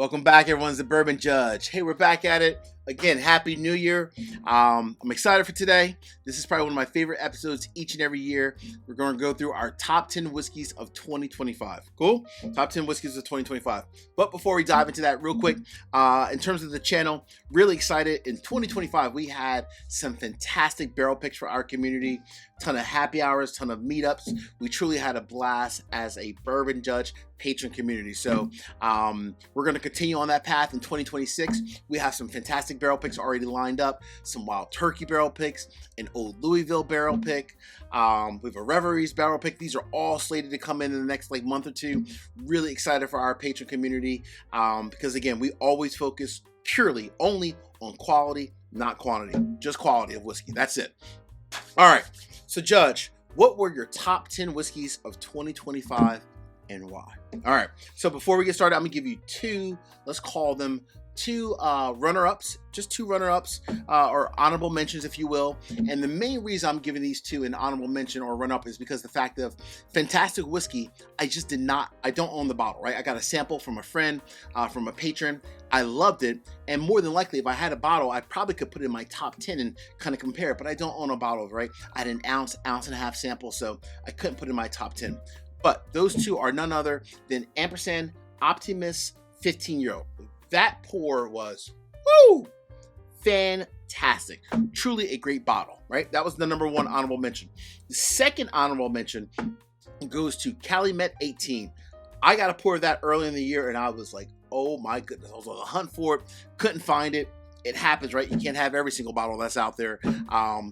Welcome back, everyone. It's the Bourbon Judge. Hey, we're back at it again. Happy New Year. I'm excited for today. This is probably one of my favorite episodes each and every year. We're going to go through our top 10 whiskeys of 2025. Cool? Top 10 whiskeys of 2025. But before we dive into that real quick, in terms of the channel, really excited. In 2025, we had some fantastic barrel picks for our community. Ton of happy hours, ton of meetups. We truly had a blast as a Bourbon Judge patron community. So we're going to continue on that path in 2026. We have some fantastic barrel picks already lined up, some Wild Turkey barrel picks, an Old Louisville barrel pick. We have a Reveries barrel pick. These are all slated to come in the next month or two. Really excited for our patron community because again, we always focus purely only on quality, not quantity, just quality of whiskey. That's it. All right. So Judge, what were your top 10 whiskeys of 2025 and why? All right. So before we get started, I'm gonna give you two, let's call them two runner-ups, just two runner-ups or honorable mentions, if you will. And the main reason I'm giving these two an honorable mention or run-up is because the fact of fantastic whiskey, I don't own the bottle, right? I got a sample from a friend, from a patron. I loved it. And more than likely, if I had a bottle, I probably could put it in my top 10 and kind of compare it, but I don't own a bottle, right? I had an ounce and a half sample, so I couldn't put it in my top 10. But those two are none other than Ampersand Optimus 15-year-old. That pour was, woo, fantastic. Truly a great bottle, right? That was the number one honorable mention. The second honorable mention goes to Calumet 18. I got a pour of that early in the year, and I was like, oh my goodness. I was on the hunt for it, couldn't find it. It happens, right? You can't have every single bottle that's out there.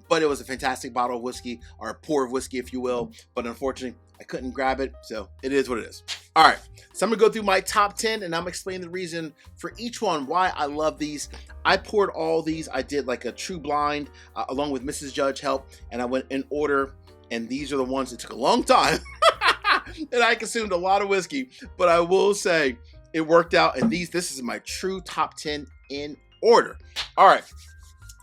But it was a fantastic bottle of whiskey, or a pour of whiskey, if you will. But unfortunately, I couldn't grab it, so it is what it is. All right, so I'm gonna go through my top 10 and I'm explaining the reason for each one, why I love these. I poured all these. I did like a true blind along with Mrs. Judge help, and I went in order, and these are the ones that took a long time. And I consumed a lot of whiskey, but I will say it worked out, and this is my true top 10 in order. All right.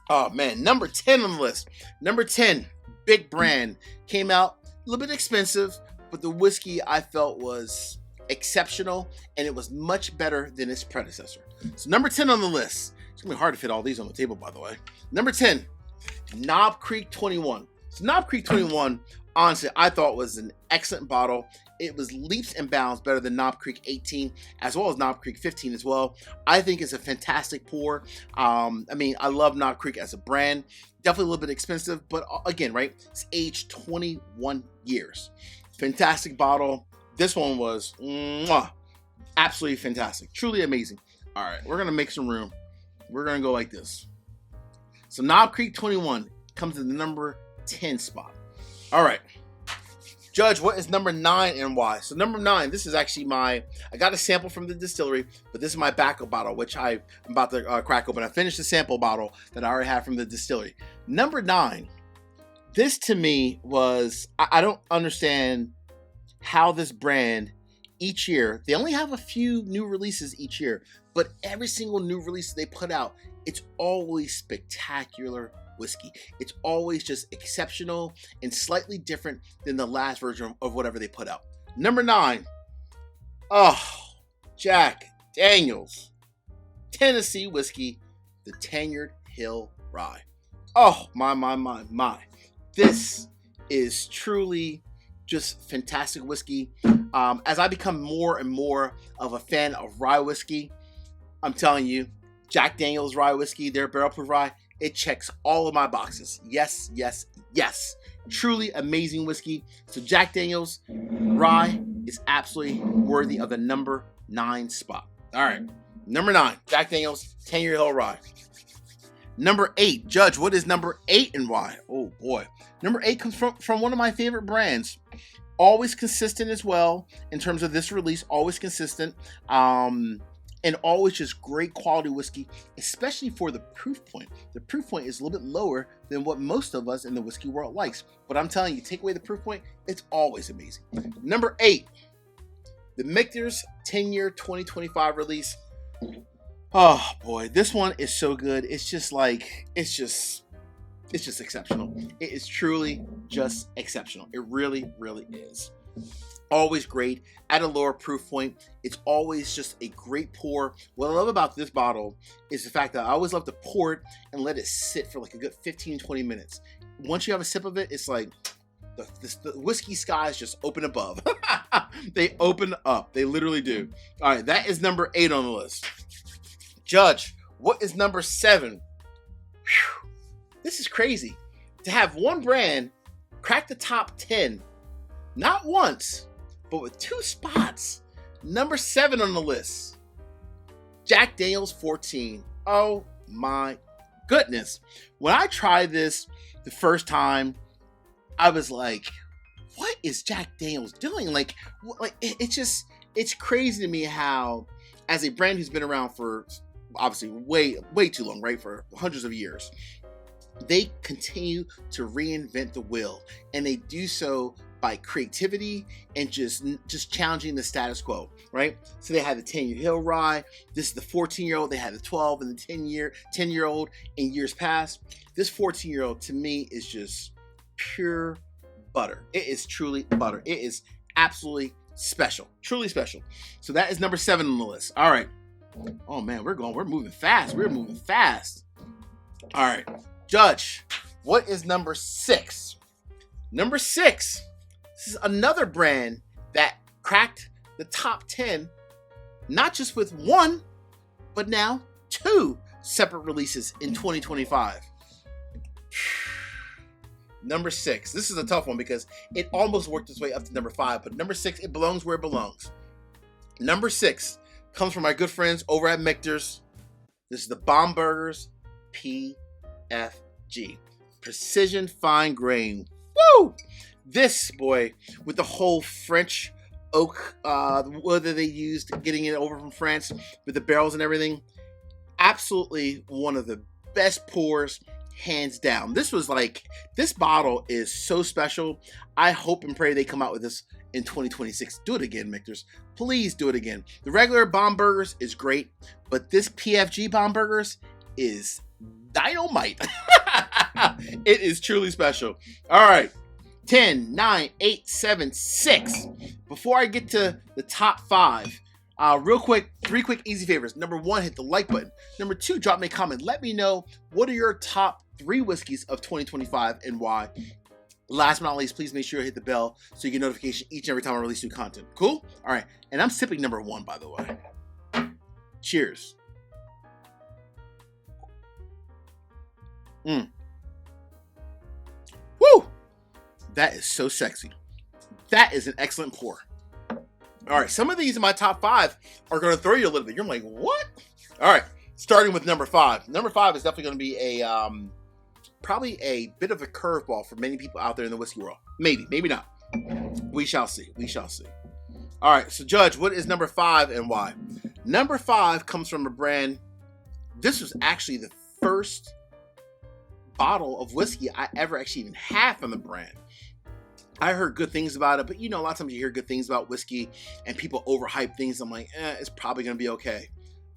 Oh man, number 10 on the list. Number 10, big brand, came out a little bit expensive, but the whiskey I felt was exceptional, and it was much better than its predecessor. So number 10 on the list. It's gonna be hard to fit all these on the table, by the way. Number 10, Knob Creek 21. So Knob Creek 21, honestly, I thought was an excellent bottle. It was leaps and bounds better than Knob Creek 18, as well as Knob Creek 15 as well. I think it's a fantastic pour. I mean, I love Knob Creek as a brand. Definitely a little bit expensive, but again, right? It's aged 21 years. Fantastic bottle. This one was absolutely fantastic. Truly amazing. All right, we're going to make some room. We're going to go like this. So Knob Creek 21 comes in the number 10 spot. All right. Judge, what is number 9 and why? So number 9, this is actually I got a sample from the distillery, but this is my backup bottle, which I'm about to crack open. I finished the sample bottle that I already had from the distillery. Number 9, this to me was, I don't understand how this brand each year, they only have a few new releases each year, but every single new release they put out, it's always spectacular whiskey. It's always just exceptional and slightly different than the last version of whatever they put out. Number 9, Jack Daniel's Tennessee whiskey, the Tenured Hill Rye. Oh, my. This is truly just fantastic whiskey. As I become more and more of a fan of rye whiskey, I'm telling you, Jack Daniel's rye whiskey, their barrel proof rye, it checks all of my boxes. Yes. Truly amazing whiskey. So Jack Daniel's rye is absolutely worthy of the number 9 spot. All right, number 9, Jack Daniel's Tenured Hill Rye. Number 8, Judge, what is number 8 and why? Oh boy. Number 8 comes from one of my favorite brands. Always consistent as well in terms of this release, always consistent. And always just great quality whiskey, especially for the proof point. The proof point is a little bit lower than what most of us in the whiskey world likes. But I'm telling you, take away the proof point, it's always amazing. Number 8, the Michter's 10-year 2025 release. Oh boy, this one is so good. It's just exceptional. It is truly just exceptional. It really, really is. Always great at a lower proof point. It's always just a great pour. What I love about this bottle is the fact that I always love to pour it and let it sit for like a good 15-20 minutes. Once you have a sip of it, it's like the whiskey skies just open above. They open up. They literally do. All right, that is number 8 on the list. Judge, what is number 7? Whew. This is crazy. To have one brand crack the top 10, not once, but with 2 spots. Number 7 on the list, Jack Daniel's 14. Oh my goodness. When I tried this the first time, I was like, what is Jack Daniel's doing? Like it's crazy to me how, as a brand who's been around for obviously way too long, right? For hundreds of years, they continue to reinvent the wheel, and they do so by creativity and just challenging the status quo, right? So they had the 10-year Hill Rye. This is the 14-year-old. They had the 12 and the 10-year-old in years past. This 14-year-old to me is just pure butter. It is truly butter. It is absolutely special, truly special. So that is number 7 on the list. All right. Oh man, we're moving fast. We're moving fast. All right, Judge, what is number 6? Number 6. This is another brand that cracked the top 10, not just with 1, but now 2 separate releases in 2025. Number 6. This is a tough one because it almost worked its way up to number 5, but number 6, it belongs where it belongs. Number 6 comes from my good friends over at Michter's. This is the Bomberger's PFG. Precision Fine Grain. Woo! This boy, with the whole French oak wood that they used, getting it over from France with the barrels and everything, absolutely one of the best pours, hands down. This bottle is so special. I hope and pray they come out with this in 2026. Do it again, Michter's. Please do it again. The regular Bomberger's is great, but this PFG Bomberger's is dynamite. It is truly special. All right. 10, 9, 8, 7, 6. Before I get to the top 5, real quick, 3 quick easy favors. Number 1, hit the like button. Number 2, drop me a comment. Let me know what are your top 3 whiskeys of 2025 and why. Last but not least, please make sure to hit the bell so you get notification each and every time I release new content. Cool? All right. And I'm sipping number 1, by the way. Cheers. Woo! That is so sexy. That is an excellent pour. All right, some of these in my top 5 are going to throw you a little bit. You're like, what? All right, starting with number 5. Number 5 is definitely going to be a probably a bit of a curveball for many people out there in the whiskey world. Maybe, maybe not. We shall see. We shall see. All right, so Judge, what is number 5 and why? Number 5 comes from a brand. This was actually the first bottle of whiskey I ever actually even had from the brand. I heard good things about it, but you know, a lot of times you hear good things about whiskey and people overhype things. I'm like, it's probably going to be okay.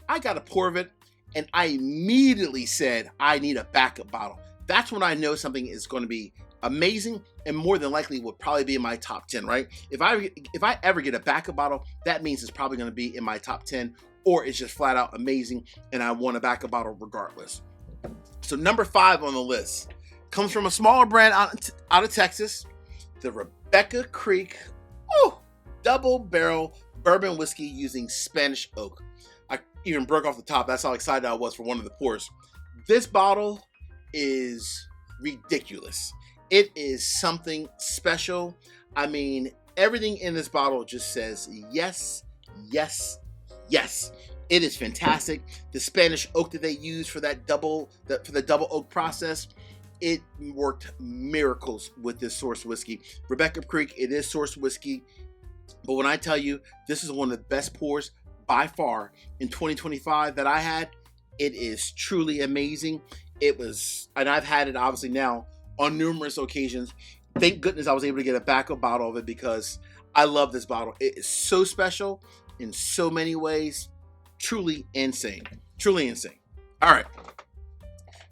I got a pour of it and I immediately said, I need a backup bottle. That's when I know something is going to be amazing and more than likely will probably be in my top 10, right? If I ever get a backup bottle, that means it's probably going to be in my top 10 or it's just flat out amazing and I want a backup bottle regardless. So number 5 on the list comes from a smaller brand out of Texas, the Rebecca Creek double barrel bourbon whiskey using Spanish oak. I even broke off the top. That's how excited I was for one of the pours. This bottle is ridiculous. It is something special. I mean, everything in this bottle just says yes, yes, yes. It is fantastic. The Spanish oak that they use for the double oak process, it worked miracles with this source whiskey. Rebecca Creek, it is source whiskey. But when I tell you, this is one of the best pours by far in 2025 that I had. It is truly amazing. It was, and I've had it obviously now on numerous occasions. Thank goodness I was able to get a backup bottle of it because I love this bottle. It is so special in so many ways. Truly insane. Truly insane. All right.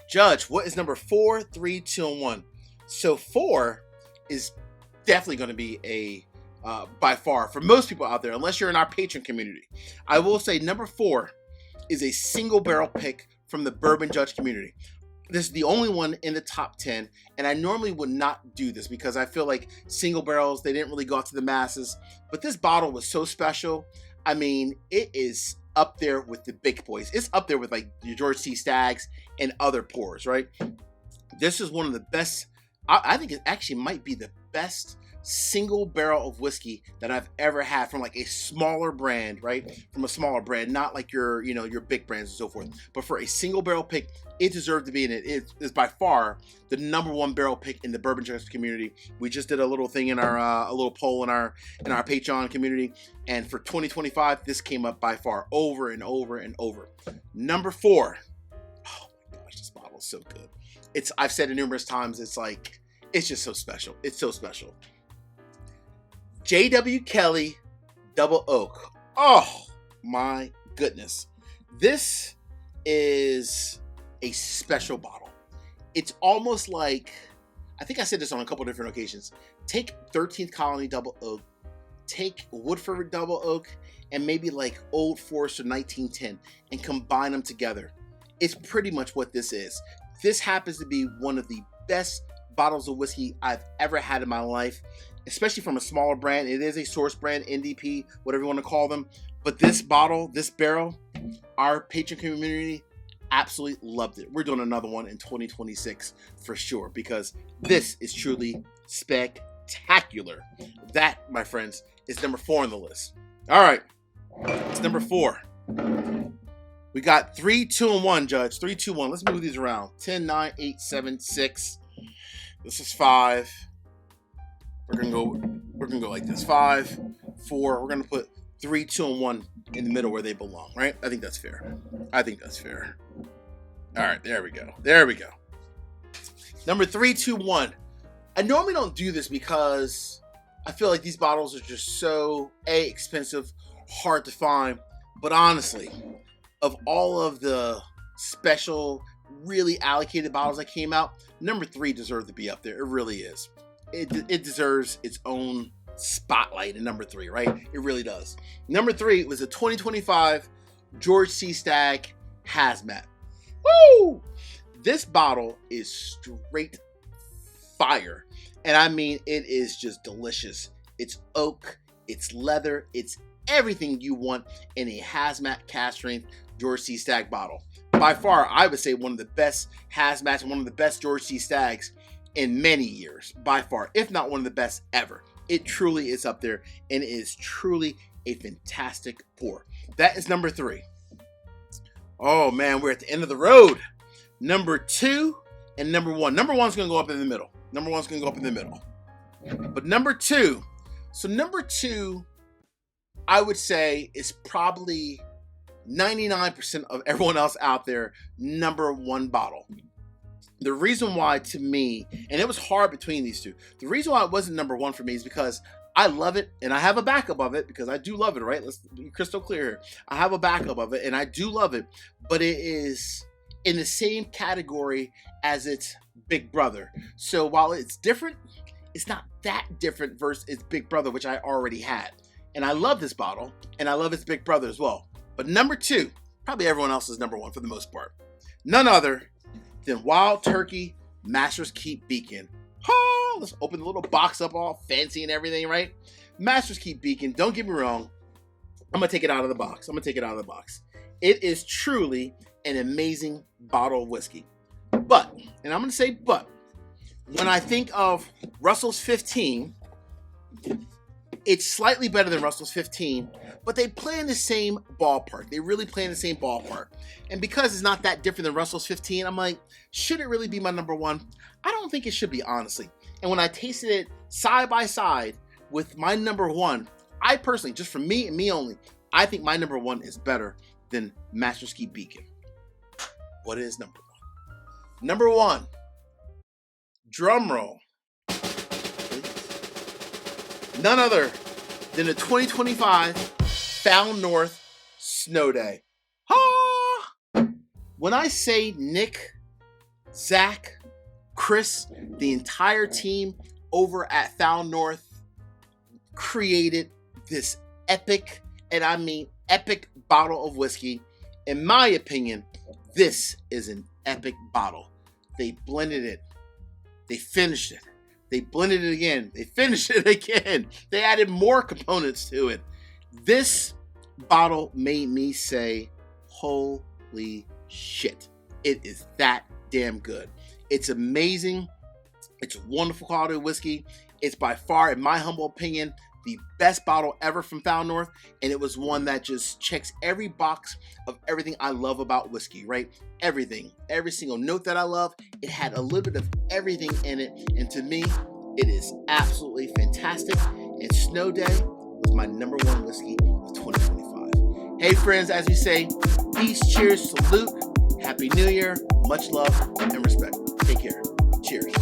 Judge, what is number 4, 3, 2, and 1? So 4 is definitely going to be by far, for most people out there, unless you're in our Patron community. I will say number 4 is a single barrel pick from the Bourbon Judge community. This is the only one in the top 10, and I normally would not do this because I feel like single barrels, they didn't really go out to the masses, but this bottle was so special. I mean, it is up there with the big boys. It's up there with like your George C. Staggs and other pours, right? This is one of the best, I think it actually might be the best single barrel of whiskey that I've ever had from like a smaller brand, right? From a smaller brand, not like your, you know, your big brands and so forth. But for a single barrel pick, it deserved to be in it. It is by far the number 1 barrel pick in the Bourbon Judge community. We just did a little thing in our a little poll in our Patreon community, and for 2025, this came up by far over and over and over. Number 4. Oh my gosh, this bottle is so good. I've said it numerous times. It's just so special. It's so special. J.W. Kelly Double Oak. Oh my goodness. This is a special bottle. It's almost like, I think I said this on a couple different occasions. Take 13th Colony Double Oak, take Woodford Double Oak, and maybe like Old Forester 1910 and combine them together. It's pretty much what this is. This happens to be one of the best bottles of whiskey I've ever had in my life, especially from a smaller brand. It is a source brand, NDP, whatever you want to call them. But this bottle, this barrel, our Patron community absolutely loved it. We're doing another one in 2026 for sure, because this is truly spectacular. That, my friends, is number 4 on the list. All right, it's number 4. We got 3, 2, and 1, Judge. 3, 2, 1. Let's move these around. 10, 9, 8, 7, 6. This is 5. We're gonna go like this. 5, 4. We're gonna put 3, 2, and 1 in the middle where they belong, right? I think that's fair. All right, there we go. Number 3, 2, 1. I normally don't do this because I feel like these bottles are just so expensive, hard to find. But honestly, of all of the special, really allocated bottles that came out, number 3 deserves to be up there. It really is. It deserves its own spotlight in number 3, right? It really does. Number 3 was a 2025 George C. Stagg Hazmat. Woo! This bottle is straight fire. And I mean, it is just delicious. It's oak, it's leather, it's everything you want in a hazmat cast strength George C. Stagg bottle. By far, I would say one of the best hazmats and one of the best George C. Staggs in many years, by far, if not one of the best ever. It truly is up there, and it is truly a fantastic pour. That is number 3. Oh man, we're at the end of the road. Number 2 and number 1. Number 1's gonna go up in the middle. But number 2, so number 2, I would say, is probably 99% of everyone else out there, number 1 bottle. The reason why, to me, and it was hard between these two, the reason why it wasn't number 1 for me is because I love it, and I have a backup of it, because I do love it, right? Let's be crystal clear here. I have a backup of it, and I do love it, but it is in the same category as its big brother. So while it's different, it's not that different versus its big brother, which I already had. And I love this bottle, and I love its big brother as well. But number 2, probably everyone else's number 1 for the most part. None other than Wild Turkey Master's Keep Beacon. Oh, let's open the little box up all fancy and everything, right? Master's Keep Beacon, don't get me wrong. I'm going to take it out of the box. It is truly an amazing bottle of whiskey. But, and I'm going to say but, when I think of Russell's 15, it's slightly better than Russell's 15, but they play in the same ballpark. They really play in the same ballpark. And because it's not that different than Russell's 15, I'm like, should it really be my number 1? I don't think it should be, honestly. And when I tasted it side by side with my number 1, I personally, just for me and me only, I think my number 1 is better than Master's Keep Beacon. What is number 1? Number 1, drum roll. None other than the 2025 Found North Snow Day. Ha! When I say Nick, Zach, Chris, the entire team over at Found North, created this epic, and I mean epic, bottle of whiskey. In my opinion, this is an epic bottle. They blended it. They finished it. They blended it again. They finished it again. They added more components to it. This bottle made me say, holy shit. It is that damn good. It's amazing. It's wonderful quality whiskey. It's by far, in my humble opinion, the best bottle ever from Foul North, and it was one that just checks every box of everything I love about whiskey, right? Everything, every single note that I love, it had a little bit of everything in it, and to me, it is absolutely fantastic, and Snow Day was my number one whiskey of 2025. Hey friends, as we say, peace, cheers, salute, Happy New Year, much love and respect. Take care. Cheers.